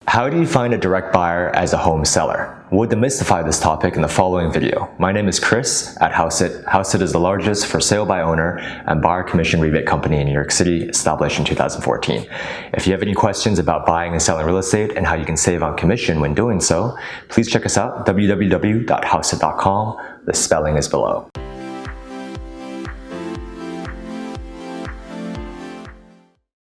How do you find a direct buyer as a home seller? We'll demystify this topic in the following video. My name is Chris at Houseit. Houseit is the largest for sale by owner and buyer commission rebate company in New York City, established in 2014. If you have any questions about buying and selling real estate and how you can save on commission when doing so, please check us out, www.houseit.com. The spelling is below.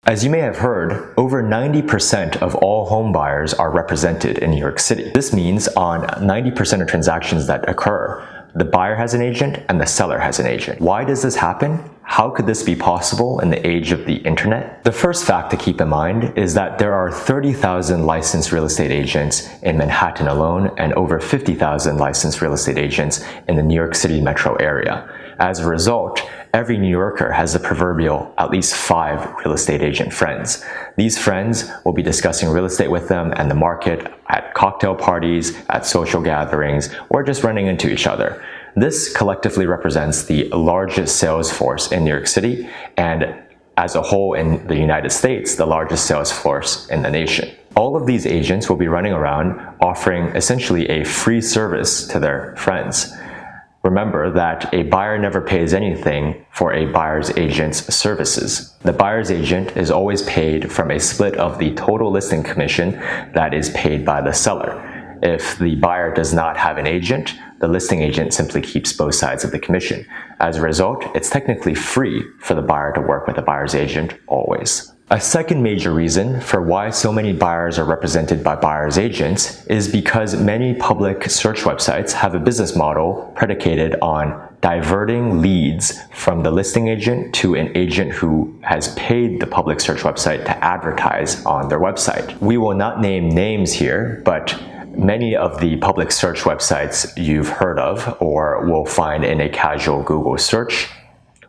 As you may have heard, over 90% of all home buyers are represented in New York City. This means on 90% of transactions that occur, the buyer has an agent and the seller has an agent. Why does this happen? How could this be possible in the age of the internet? The first fact to keep in mind is that there are 30,000 licensed real estate agents in Manhattan alone and over 50,000 licensed real estate agents in the New York City metro area. As a result, every New Yorker has the proverbial at least 5 real estate agent friends. These friends will be discussing real estate with them and the market at cocktail parties, at social gatherings, or just running into each other. This collectively represents the largest sales force in New York City and, as a whole in the United States, the largest sales force in the nation. All of these agents will be running around offering essentially a free service to their friends. Remember that a buyer never pays anything for a buyer's agent's services. The buyer's agent is always paid from a split of the total listing commission that is paid by the seller. If the buyer does not have an agent, the listing agent simply keeps both sides of the commission. As a result, it's technically free for the buyer to work with the buyer's agent always. A second major reason for why so many buyers are represented by buyer's agents is because many public search websites have a business model predicated on diverting leads from the listing agent to an agent who has paid the public search website to advertise on their website. We will not name names here, but many of the public search websites you've heard of or will find in a casual Google search,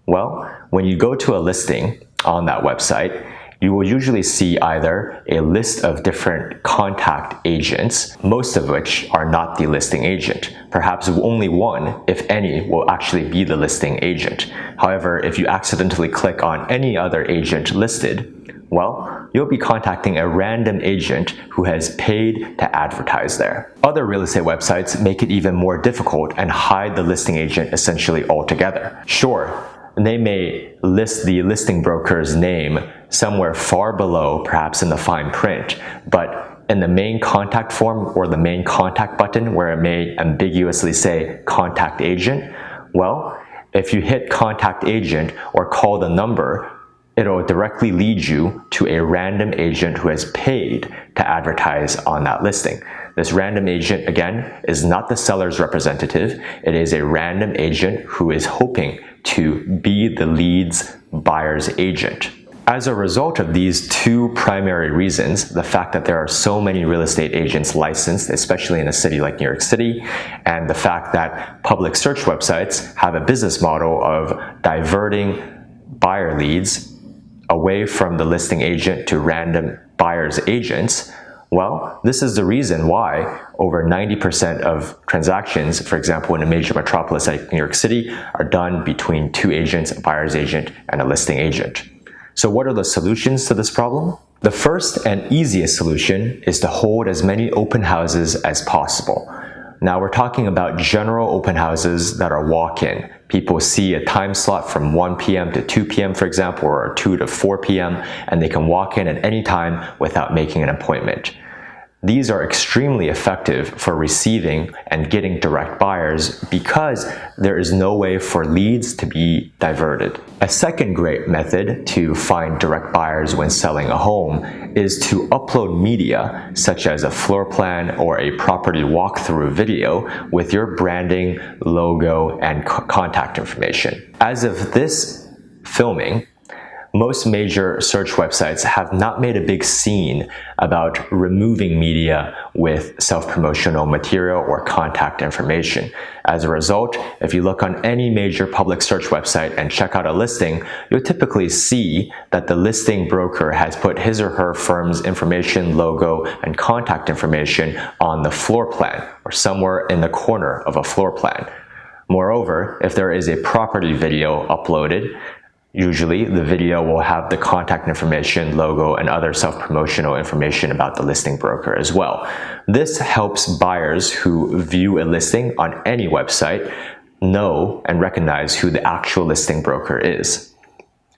well, when you go to a listing on that website, you will usually see either a list of different contact agents, most of which are not the listing agent. Perhaps only one, if any, will actually be the listing agent. However, if you accidentally click on any other agent listed, well, you'll be contacting a random agent who has paid to advertise there. Other real estate websites make it even more difficult and hide the listing agent essentially altogether. Sure, they may list the listing broker's name somewhere far below, perhaps in the fine print, but in the main contact form or the main contact button where it may ambiguously say contact agent, well, if you hit contact agent or call the number, it'll directly lead you to a random agent who has paid to advertise on that listing. This random agent, again, is not the seller's representative. It is a random agent who is hoping to be the lead's buyer's agent. As a result of these two primary reasons, the fact that there are so many real estate agents licensed, especially in a city like New York City, and the fact that public search websites have a business model of diverting buyer leads away from the listing agent to random buyer's agents, well, this is the reason why over 90% of transactions, for example, in a major metropolis like New York City, are done between two agents, a buyer's agent and a listing agent. So what are the solutions to this problem? The first and easiest solution is to hold as many open houses as possible. Now we're talking about general open houses that are walk-in. People see a time slot from 1 p.m. to 2 p.m., for example, or 2 to 4 p.m., and they can walk in at any time without making an appointment. These are extremely effective for receiving and getting direct buyers because there is no way for leads to be diverted. A second great method to find direct buyers when selling a home is to upload media such as a floor plan or a property walkthrough video with your branding, logo, and contact information. As of this filming, most major search websites have not made a big scene about removing media with self-promotional material or contact information. As a result, if you look on any major public search website and check out a listing, you'll typically see that the listing broker has put his or her firm's information, logo, and contact information on the floor plan or somewhere in the corner of a floor plan. Moreover, if there is a property video uploaded, Usually, the video will have the contact information, logo, and other self-promotional information about the listing broker as well. This helps buyers who view a listing on any website know and recognize who the actual listing broker is.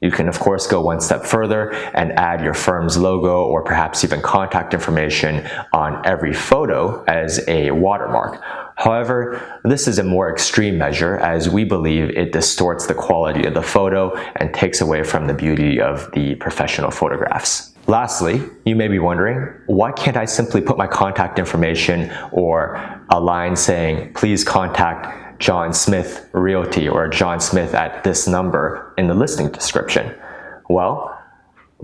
You can, of course, go one step further and add your firm's logo or perhaps even contact information on every photo as a watermark. However, this is a more extreme measure as we believe it distorts the quality of the photo and takes away from the beauty of the professional photographs. Lastly, you may be wondering, why can't I simply put my contact information or a line saying, please contact John Smith Realty or John Smith at this number in the listing description? Well,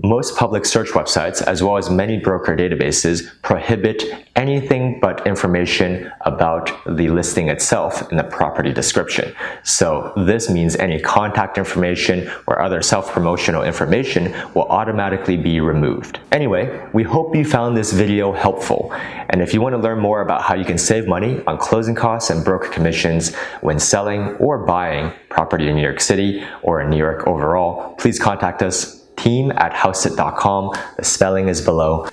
most public search websites, as well as many broker databases, prohibit anything but information about the listing itself in the property description. So this means any contact information or other self-promotional information will automatically be removed. Anyway, we hope you found this video helpful. And if you want to learn more about how you can save money on closing costs and broker commissions when selling or buying property in New York City or in New York overall, please contact us, team@housit.com. The spelling is below.